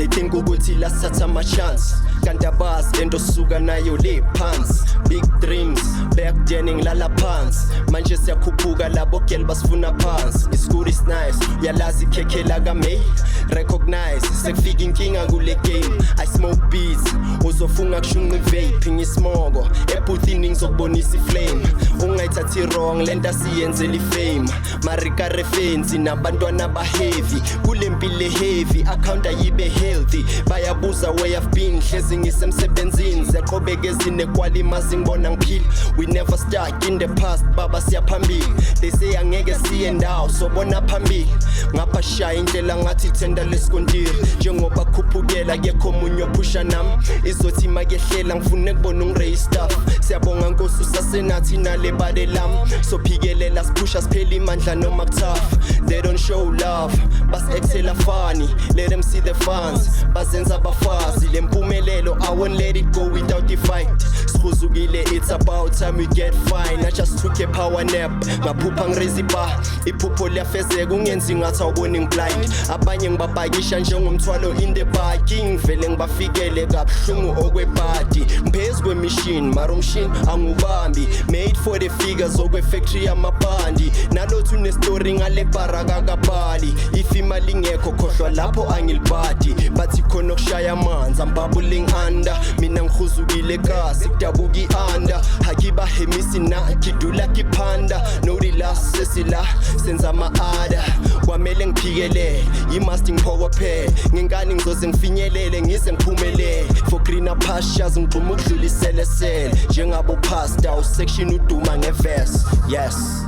They think ukuthi lasatha ama chance kanti abazi lento suka nayo le pants. Big dreams back then ngilala phansi manje siyakhuphuka labo girl basifuna phansi. Iskuri is nice yalazi ikhekhela kaMay recognize sekufika inkinga kule game. I smoke beats uzofunga kushunqa vape ngismoko eboothini ngizokubonisa iflame. Ungayithathi wrong lento siyenzela ifame marika reference nabantwana baheavy kule mpilo heavy account ayibe healthy. Bayabuza where I've been hlezi ngisemsebenzini ziyaqobeka ezine kwali mazingibona ngiphila. We never stuck in the past baba siyaphambili. They say angeke siye ndawo sobona phambili ngapha shaya indlela ngathi tenda leskontiri njengoba khuphukela yekho omunye ophusha nami izothi makehlela ngifune kubona ungirey stuff. Siyabonga Nkosi usasenathi nale bade lami sophikelela siphusha siphela imandla noma kutough. They don't show love bas exhela funny let them see the fans bazenza abafazi le mpumelelo I won't let it go without the fight. Sikhuzukile it's about time we get fine. I just took a power nap ngaphupha ngirezi bar iphupho liyafezeka ungenzi ngathi awuboni blind. Abanye ngibabhakisha njengomthwalo in the parking vele ngibafikele kabuhlungu okwebhadi ngiphezu kwemachine mara umshini angubambi made for the figures okwe factory yamabhandi nalothu nestory ngale baraka kabali. If imali ngekho khohlwa lapho angilibhadi bathi khona okushaya amanzi I'm bubbling under mina ngikhuzukile kasi kudabuki under hakiba hemisi na kidula kiphanda no relax sesila senza ama-ada kwamele ngiphikele i-must ngiphokophele ngenkani ngizoze ngifinyelele ngize ngiphumelele for greener pastures ngigxuma ukudlulisele sele njengabo pasta usection uduma ngeverse yes.